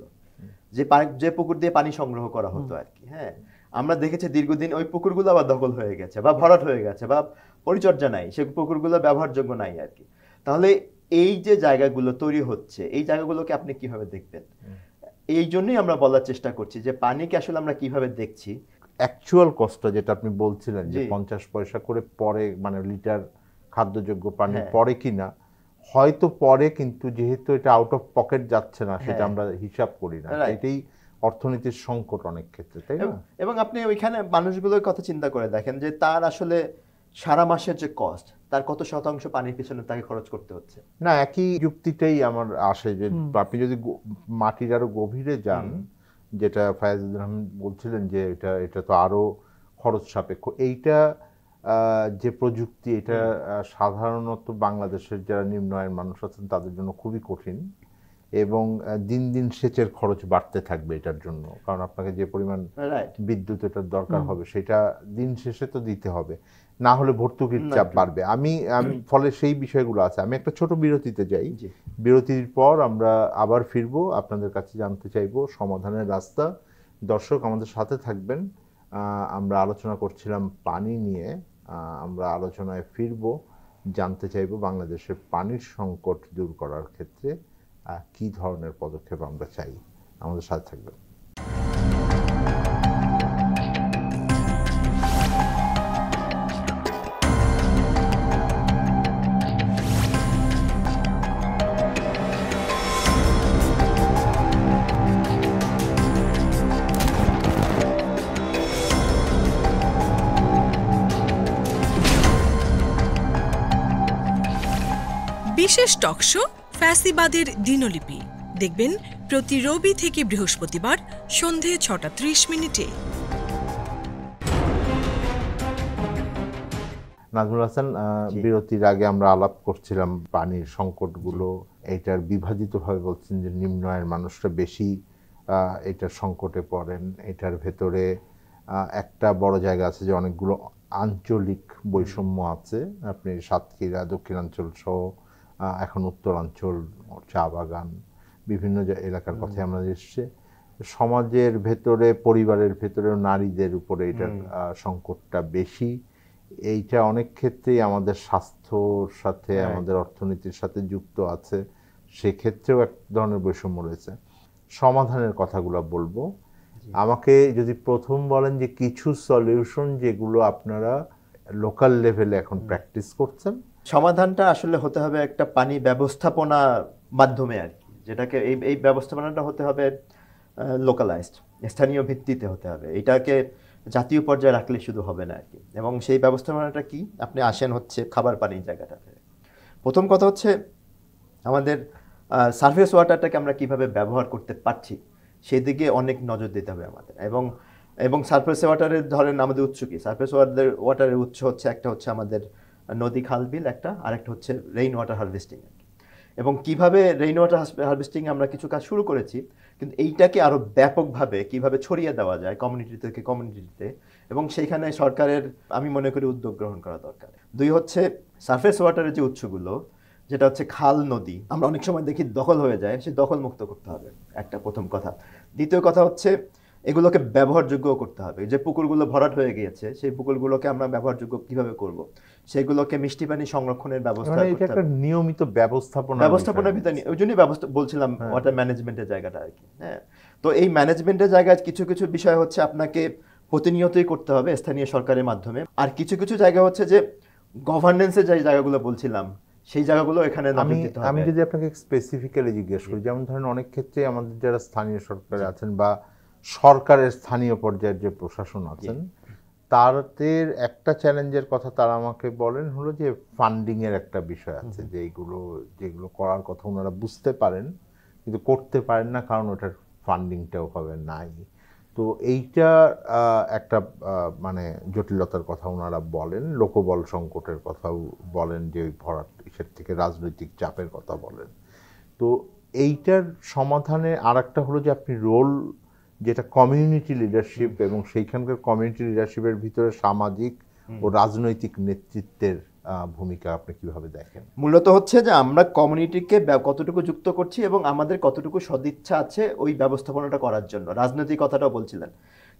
যে পুকুর দিয়ে পানি সংগ্রহ করা হতো আর কি। হ্যাঁ, আমরা দেখেছি দীর্ঘদিন ওই পুকুরগুলো আবার দখল হয়ে গেছে বা ভরাট হয়ে গেছে বা পরিচর্যা নাই, সে পুকুরগুলো ব্যবহারযোগ্য নাই আর কি। তাহলে এই যে জায়গাগুলো তৈরি হচ্ছে, এই জায়গাগুলোকে আপনি কিভাবে দেখবেন? এই জন্যই আমরা বলার চেষ্টা করছি যে পানিকে আসলে আমরা কিভাবে দেখছি। অ্যাকচুয়াল কস্টটা যেটা আপনি বলছিলেন যে 50 পয়সা করে পরে, মানে লিটার খাদ্যযোগ্য পানি পরে কিনা, হয়তো পরে, কিন্তু যেহেতু এটা আউট অফ পকেট যাচ্ছে না সেটা আমরা হিসাব করি না, এটাই অর্থনীতির সংকট অনেক ক্ষেত্রে, তাই না? এবং আপনি ওইখানে মানুষগুলোর কথা চিন্তা করে দেখেন যে তার আসলে সারা মাসের যে কস্ট, তার কত শতাংশ পানির পিছনে তাকে খরচ করতে হচ্ছে। না, একই যুক্তিটাই আমার আসে যে আপনি যদি মাটির আরো গভীরে যান, যেটা ফায়াজুর রহমান বলছিলেন যে এটা তো আরো খরচ সাপেক্ষ, এইটা যে প্রযুক্তি, এটা সাধারণত বাংলাদেশের যারা নিম্ন আয়ের মানুষ আছেন তাদের জন্য খুবই কঠিন, এবং দিন দিন সেচের খরচ বাড়তে থাকবে এটার জন্য, কারণ আপনাকে যে পরিমাণ বিদ্যুৎ এটার দরকার হবে সেটা দিন শেষে তো দিতে হবে, না হলে ভর্তুকির চাপ বাড়বে। আমি ফলে সেই বিষয়গুলো আছে। আমি একটা ছোট বিরতিতে যাই, বিরতির পর আমরা আবার ফিরবো, আপনাদের কাছে জানতে চাইবো সমাধানের রাস্তা। দর্শক আমাদের সাথে থাকবেন। আমরা আলোচনা করছিলাম পানি নিয়ে, আমরা আলোচনায় ফিরবো, জানতে চাইবো বাংলাদেশের পানির সংকট দূর করার ক্ষেত্রে কি ধরনের পদক্ষেপ আমরা চাই। আমাদের সাথে থাকবেন। বিশেষ টকশো ফ্যাসিবাদের দিনলিপি দেখবেন প্রতি রবি থেকে বৃহস্পতিবার সন্ধে 6:30। নাজমুল হাসান, বিরতির আগে আমরা আলাপ করছিলাম পানির সংকটগুলো, এটার বিভাজিতভাবে বলছেন যে নিম্ন আয়ের মানুষরা বেশি এটার সংকটে পড়েন। এটার ভেতরে একটা বড় জায়গা আছে যে অনেকগুলো আঞ্চলিক বৈষম্য আছে। আপনি সাতক্ষীরা, দক্ষিণাঞ্চল সহ এখন উত্তরাঞ্চল, চা বাগান, বিভিন্ন এলাকার কথাই আমরা এসছে। সমাজের ভেতরে, পরিবারের ভেতরেও নারীদের উপরে এটার সংকটটা বেশি। এইটা অনেক ক্ষেত্রেই আমাদের স্বাস্থ্যর সাথে, আমাদের অর্থনীতির সাথে যুক্ত আছে, সেক্ষেত্রেও এক ধরনের বৈষম্য রয়েছে। সমাধানের কথাগুলো বলবো। আমাকে যদি প্রথম বলেন যে কিছু সলিউশন যেগুলো আপনারা লোকাল লেভেলে এখন প্র্যাকটিস করছেন। সমাধানটা আসলে হতে হবে একটা পানি ব্যবস্থাপনা মাধ্যমে আর কি, যেটাকে এই ব্যবস্থাপনাটা হতে হবে লোকালাইজড, স্থানীয় ভিত্তিতে হতে হবে। এটাকে জাতীয় পর্যায়ে রাখলে শুধু হবে না আর কি। এবং সেই ব্যবস্থাপনাটা কি, আপনি আসেন হচ্ছে খাবার পানির জায়গাটাতে। প্রথম কথা হচ্ছে আমাদের সারফেস ওয়াটারটাকে আমরা কিভাবে ব্যবহার করতে পারছি সেদিকে অনেক নজর দিতে হবে আমাদের। এবং সারফেস ওয়াটারের ধরেন আমাদের উৎস কি, সারফেস ওয়াটারের উৎস হচ্ছে একটা হচ্ছে আমাদের নদী খাল বিল একটা, আরেকটা হচ্ছে রেইন ওয়াটার হারভেস্টিং। এবং কিভাবে রেইন ওয়াটার হারভেস্টিং আমরা কিছু কাজ শুরু করেছি, কিন্তু এইটাকে আরো ব্যাপকভাবে কিভাবে ছড়িয়ে দেওয়া যায় কমিউনিটি থেকে কমিউনিটিতে, এবং সেইখানে সরকারের আমি মনে করি উদ্যোগ গ্রহণ করা দরকার। দুই হচ্ছে সারফেস ওয়াটারের যে উৎসগুলো, যেটা হচ্ছে খাল নদী, আমরা অনেক সময় দেখি দখল হয়ে যায়, সেই দখল মুক্ত করতে হবে, একটা প্রথম কথা। দ্বিতীয় কথা হচ্ছে এগুলোকে ব্যবহারযোগ্য করতে হবে। যে পুকুরগুলো ভরাট হয়ে গিয়েছে সেই পুকুরগুলোকে আমরা ব্যবহারযোগ্য কিভাবে করব, সেগুলোকে মিষ্টি পানি সংরক্ষণের ব্যবস্থা মানে এটা করতে একটা হবে। নিয়মিত ব্যবস্থাপনার ভিতরে ওই জন্যই বলছিলাম ওয়াটার ম্যানেজমেন্টের জায়গাটা আর কি। হ্যাঁ, তো এই ম্যানেজমেন্টের জায়গায় কিছু কিছু বিষয় হচ্ছে আপনাকে প্রতিনিয়তই করতে হবে স্থানীয় সরকারের মাধ্যমে। আর কিছু কিছু জায়গা হচ্ছে যে গভর্নেন্সের যে জায়গাগুলো বলছিলাম, সেই জায়গাগুলো এখানে নজর দিতে হবে। আমি যদি আপনাকে স্পেসিফিক্যালি জিজ্ঞেস করি, যেমন ধরেন অনেক ক্ষেত্রে আমাদের যারা স্থানীয় সরকারে আছেন বা সরকারের স্থানীয় পর্যায়ের যে প্রশাসন আছেন, তাদের একটা চ্যালেঞ্জের কথা তারা আমাকে বলেন হলো যে ফান্ডিং এর একটা বিষয় আছে, যে যেগুলো করার কথা ওনারা বুঝতে পারেন কিন্তু করতে পারেন না, কারণ ওটার ফান্ডিংটাও হবে নাই। তো এইটা একটা মানে জটিলতার কথা ওনারা বলেন, লোকবল সংকটের কথাও বলেন, যে ওই ভরাট ইসের থেকে রাজনৈতিক চাপের কথা বলেন। তো এইটার সমাধানে আর একটা হলো যে আপনি রোল, যেটা কমিউনিটি লিডারশিপ, এবং সেইখানকার কমিউনিটি লিডারশিপের ভিতরে সামাজিক ও রাজনৈতিক নেতৃত্বের ভূমিকা আপনি কিভাবে দেখেন? মূলত হচ্ছে যে আমরা কমিউনিটিকে কতটুকু যুক্ত করছি এবং আমাদের কতটুকু সদিচ্ছা আছে ওই ব্যবস্থাপনাটা করার জন্য। রাজনৈতিক কথাটাও বলছিলেন,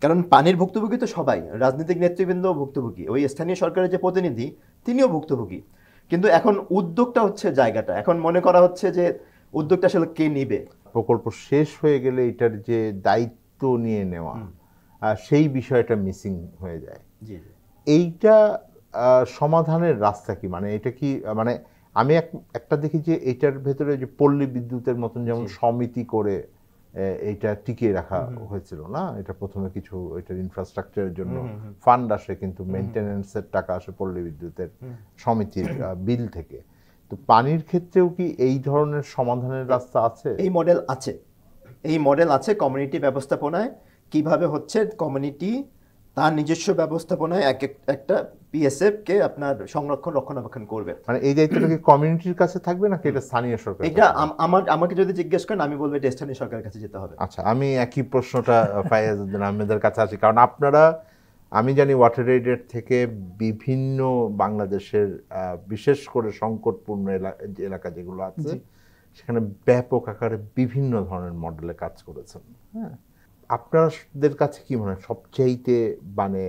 কারণ পানির ভুক্তভোগী তো সবাই, রাজনৈতিক নেতৃবৃন্দও ভুক্তভোগী, ওই স্থানীয় সরকারের যে প্রতিনিধি তিনিও ভুক্তভোগী। কিন্তু এখন উদ্যোগটা হচ্ছে জায়গাটা, এখন মনে করা হচ্ছে যে উদ্যোগটা আসলে কে নিবে। প্রকল্প শেষ হয়ে গেলে এটার যে দায়িত্ব নিয়ে নেওয়া, সেই বিষয়টা মিসিং হয়ে যায়। এইটা সমাধানের রাস্তা কি? মানে এটা কি, মানে আমি একটা দেখি যে এইটার ভেতরে যে পল্লী বিদ্যুতের মতন যেমন সমিতি করে এইটা টিকিয়ে রাখা হয়েছিল না, এটা প্রথমে কিছু এটার ইনফ্রাস্ট্রাকচারের জন্য ফান্ড আসে, কিন্তু মেইনটেনেন্সের টাকা আসে পল্লী বিদ্যুতের সমিতির বিল থেকে। তো পানির ক্ষেত্রেও কি এই ধরনের সমাধানের রাস্তা আছে? এই মডেল আছে কমিউনিটি ব্যবস্থাপনায়। কিভাবে হচ্ছে কমিউনিটি তার নিজস্ব ব্যবস্থাপনায় একটা পিএসএফ কে আপনার সংরক্ষণ রক্ষণাবেক্ষণ করবে। মানে এই দায়িত্বটা কি কমিউনিটির কাছে থাকবে নাকি এটা স্থানীয় সরকার? এটা আমাকে যদি জিজ্ঞেস করেন আমি বলবো এটা স্থানীয় সরকারের কাছে যেতে হবে। আচ্ছা, আমি একই প্রশ্নটা ফায়াজউদ্দিন আহমেদের কাছে আছি, কারণ আপনারা, আমি জানি ওয়াটার এইডের থেকে বিভিন্ন বাংলাদেশের বিশেষ করে সংকটপূর্ণ এলাকা যেগুলো আছে সেখানে ব্যাপক আকারে বিভিন্ন ধরনের মডেলে কাজ করেছেন। হ্যাঁ, আপনাদের কাছে কি মনে হয় সবচাইতে মানে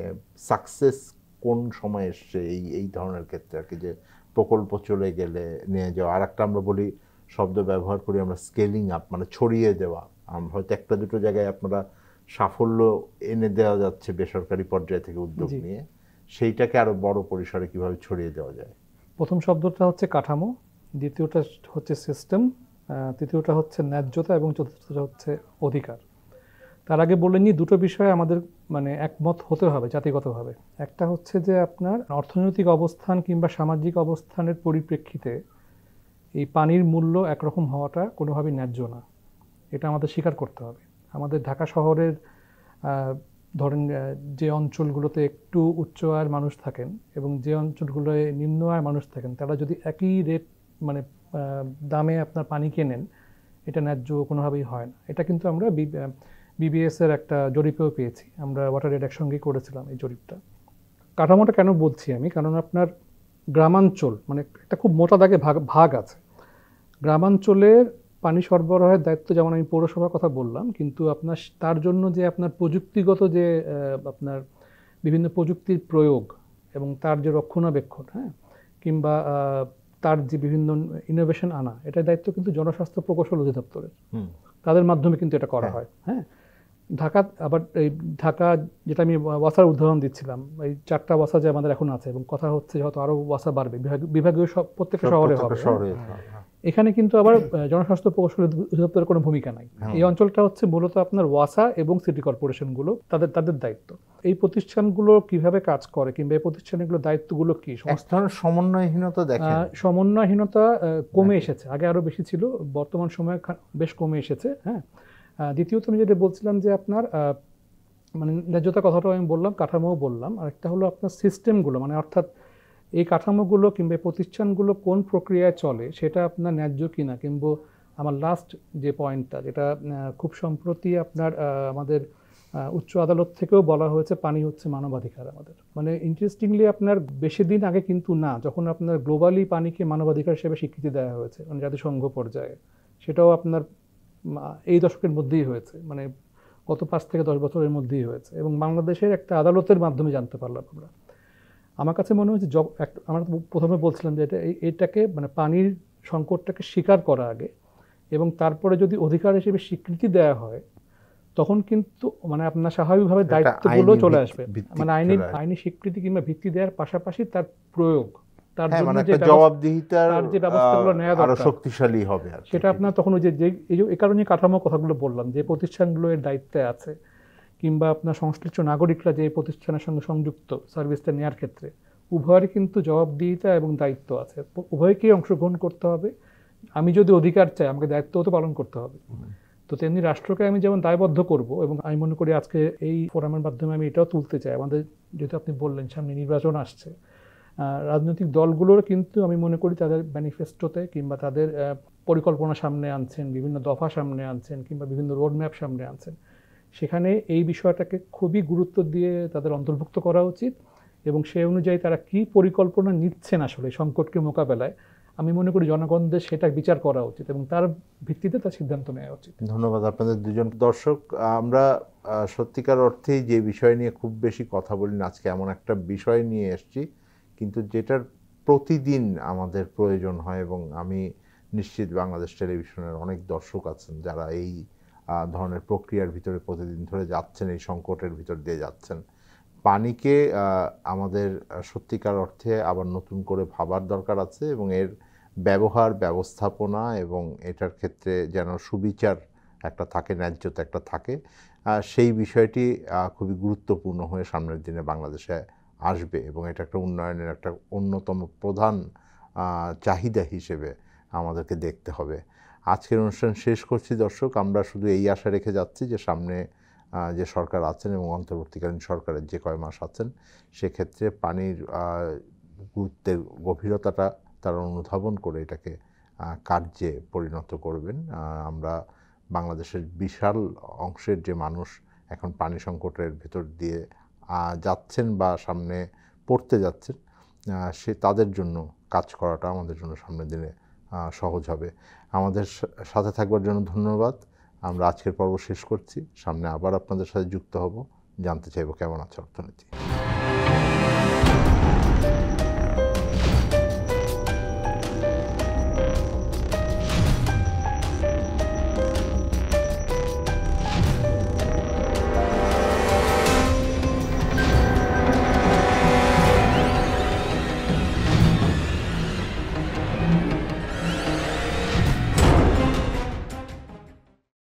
সাকসেস কোন সময় এসছে এই ধরনের ক্ষেত্রে আর কি, যে প্রকল্প চলে গেলে নিয়ে যাওয়া, আর একটা আমরা বলি শব্দ ব্যবহার করি আমরা স্কেলিং আপ, মানে ছড়িয়ে দেওয়া। হয়তো একটা দুটো জায়গায় আপনারা সাফল্য এনে দেওয়া যাচ্ছে বেসরকারি পর্যায় থেকে উদ্যোগ নিয়ে, সেইটাকে আরো বড় পরিসরে কিভাবে ছড়িয়ে দেওয়া যায়? প্রথম শব্দটা হচ্ছে কাঠামো, দ্বিতীয়টা হচ্ছে সিস্টেম, তৃতীয়টা হচ্ছে ন্যায্যতা, এবং চতুর্থটা হচ্ছে অধিকার। তার আগে বললেন দুটো বিষয়ে আমাদের মানে একমত হতে হবে জাতিগতভাবে। একটা হচ্ছে যে আপনার অর্থনৈতিক অবস্থান কিংবা সামাজিক অবস্থানের পরিপ্রেক্ষিতে এই পানির মূল্য একরকম হওয়াটা কোনোভাবেই ন্যায্য না, এটা আমাদের স্বীকার করতে হবে। আমাদের ঢাকা শহরের ধরেন যে অঞ্চলগুলোতে একটু উচ্চ আয়ের মানুষ থাকেন এবং যে অঞ্চলগুলোয় নিম্ন আয়ের মানুষ থাকেন, তারা যদি একই রেট মানে দামে আপনার পানি কেনেন, এটা ন্যায্য কোনোভাবেই হয় না। এটা কিন্তু আমরা বিবিএস-এর একটা জরিপেও পেয়েছি, আমরা ওয়াটার এড একসঙ্গেই করেছিলাম এই জরিপটা। কাঠামোটা কেন বলছি আমি, কারণ আপনার গ্রামাঞ্চল মানে একটা খুব মোটা দাগে ভাগ আছে। গ্রামাঞ্চলের পানি সরবরাহের দায়িত্ব যেমন আমি পৌরসভার কথা বললাম, কিন্তু আপনার তার জন্য যে আপনার প্রযুক্তিগত যে আপনার বিভিন্ন প্রযুক্তির প্রয়োগ এবং তার যে রক্ষণাবেক্ষণ, হ্যাঁ, কিংবা তার যে বিভিন্ন ইনোভেশন আনা, এটার দায়িত্ব কিন্তু জনস্বাস্থ্য প্রকৌশল অধিদপ্তরের, তাদের মাধ্যমে কিন্তু এটা করা হয়। হ্যাঁ, ঢাকা যেটা আমি ওয়াসার উদাহরণ দিচ্ছিলাম, এই 4টা ওয়াসা যে আমাদের এখন আছে, এবং কথা হচ্ছে হয়তো আরও ওয়াসা বাড়বে, বিভাগীয় প্রত্যেকটা শহরে হবে। এখানে কিন্তু আবার জনস্বাস্থ্য প্রকৌশল অধিদপ্তরের কোনো ভূমিকা নাই। এই অঞ্চলটা হচ্ছে মূলত আপনার ওয়াসা এবং সিটি কর্পোরেশনগুলো তাদের দায়িত্ব। এই প্রতিষ্ঠানগুলো কিভাবে কাজ করে কিংবা এই প্রতিষ্ঠানগুলোর দায়িত্বগুলো কি, এক ধরনের সমন্বয়হীনতা দেখেন। সমন্বয়হীনতা কমে এসেছে, আগে আরো বেশি ছিল, বর্তমান সময়ে বেশ কমে এসেছে। হ্যাঁ, দ্বিতীয়ত আমি যেটা বলছিলাম যে আপনার মানে ন্যায্যতা কথাটাও আমি বললাম, কাঠামোও বললাম, আরেকটা হলো আপনার সিস্টেমগুলো, মানে অর্থাৎ এই কাঠামোগুলো কিংবা এই প্রতিষ্ঠানগুলো কোন প্রক্রিয়ায় চলে সেটা আপনার ন্যায্য কিনা, কিংবা আমার লাস্ট যে পয়েন্টটা যেটা খুব সম্প্রতি আপনার আমাদের উচ্চ আদালত থেকেও বলা হয়েছে, পানি হচ্ছে মানবাধিকার আমাদের। মানে ইন্টারেস্টিংলি আপনার বেশি দিন আগে কিন্তু না, যখন আপনার গ্লোবালি পানিকে মানবাধিকার হিসেবে স্বীকৃতি দেওয়া হয়েছে মানে জাতিসংঘ পর্যায়ে, সেটাও আপনার এই দশকের মধ্যেই হয়েছে, মানে গত 5 থেকে 10 বছরের মধ্যেই হয়েছে, এবং বাংলাদেশের একটা আদালতের মাধ্যমে জানতে পারলাম আমরা। আমার কাছে মনে হচ্ছে আমরা প্রথমে বলছিলাম যে এটাকে মানে পানির সংকটটাকে স্বীকার করা আগে, এবং তারপরে যদি অধিকার হিসেবে স্বীকৃতি দেওয়া হয় তখন কিন্তু মানে আপনার স্বাভাবিকভাবে দায়িত্বগুলো চলে আসবে, মানে আইনি স্বীকৃতি কিংবা ভিত্তি দেওয়ার পাশাপাশি তার প্রয়োগ, তার জন্য যে জবাবদিহিতার যে ব্যবস্থাগুলো নেওয়া দরকার আরো শক্তিশালী হবে, সেটা আপনার তখন ওই যে এই কারণে কাঠামো কথাগুলো বললাম, যে প্রতিষ্ঠানগুলো এর দায়িত্বে আছে কিংবা আপনার সংশ্লিষ্ট নাগরিকরা যে প্রতিষ্ঠানের সঙ্গে সংযুক্ত সার্ভিসটা নেওয়ার ক্ষেত্রে, উভয়েরই কিন্তু জবাবদিহিতা এবং দায়িত্ব আছে, উভয়কেই অংশগ্রহণ করতে হবে। আমি যদি অধিকার চাই আমাকে দায়িত্বও তো পালন করতে হবে। তো তেমনি রাষ্ট্রকে আমি যেমন দায়বদ্ধ করব, এবং আমি মনে করি আজকে এই ফোরামের মাধ্যমে আমি এটাও তুলতে চাই, আমাদের যেহেতু আপনি বললেন সামনে নির্বাচন আসছে, রাজনৈতিক দলগুলোর কিন্তু আমি মনে করি তাদের ম্যানিফেস্টোতে কিংবা তাদের পরিকল্পনা সামনে আনছেন, বিভিন্ন দফা সামনে আনছেন কিংবা বিভিন্ন রোডম্যাপ সামনে আনছেন, সেখানে এই বিষয়টাকে খুবই গুরুত্ব দিয়ে তাদের অন্তর্ভুক্ত করা উচিত, এবং সেই অনুযায়ী তারা কি পরিকল্পনা নিচ্ছেন আসলে সংকটকে মোকাবেলায়, আমি মনে করি জনগণদের সেটা বিচার করা উচিত এবং তার ভিত্তিতে তার সিদ্ধান্ত নেওয়া উচিত। ধন্যবাদ আপনাদের দুজন। দর্শক, আমরা সত্যিকার অর্থেই যে বিষয় নিয়ে খুব বেশি কথা বলি না, আজকে এমন একটা বিষয় নিয়ে এসেছি কিন্তু যেটার প্রতিদিন আমাদের প্রয়োজন হয়, এবং আমি নিশ্চিত বাংলাদেশ টেলিভিশনের অনেক দর্শক আছেন যারা এই ধরনের প্রক্রিয়ার ভিতরে প্রতিদিন ধরে যাচ্ছেন, এই সংকটের ভিতর দিয়ে যাচ্ছেন। পানিকে আমাদের সত্যিকার অর্থে আবার নতুন করে ভাবার দরকার আছে, এবং এর ব্যবহার, ব্যবস্থাপনা এবং এটার ক্ষেত্রে যেন সুবিচার একটা থাকে, ন্যায্যতা একটা থাকে, সেই বিষয়টি খুবই গুরুত্বপূর্ণ হয়ে সামনের দিনে বাংলাদেশে আসবে, এবং এটা একটা উন্নয়নের একটা অন্যতম প্রধান চাহিদা হিসেবে আমাদেরকে দেখতে হবে। আজকের অনুষ্ঠান শেষ করছি দর্শক। আমরা শুধু এই আশা রেখে যাচ্ছি যে সামনে যে সরকার আছেন এবং অন্তর্বর্তীকালীন সরকারের যে কয় মাস আছেন, সেক্ষেত্রে পানির গুরুত্বের গভীরতাটা তারা অনুধাবন করে এটাকে কার্যে পরিণত করবেন। আমরা বাংলাদেশের বিশাল অংশের যে মানুষ এখন পানি সংকটের ভেতর দিয়ে যাচ্ছেন বা সামনে পড়তে যাচ্ছেন, তাদের জন্য কাজ করাটা আমাদের জন্য সামনের দিনে সহজ হবে। আমাদের সাথে থাকবার জন্য ধন্যবাদ। আমরা আজকের পর্ব শেষ করছি। সামনে আবার আপনাদের সাথে যুক্ত হব, জানতে চাইব কেমন আছে অর্থনীতি।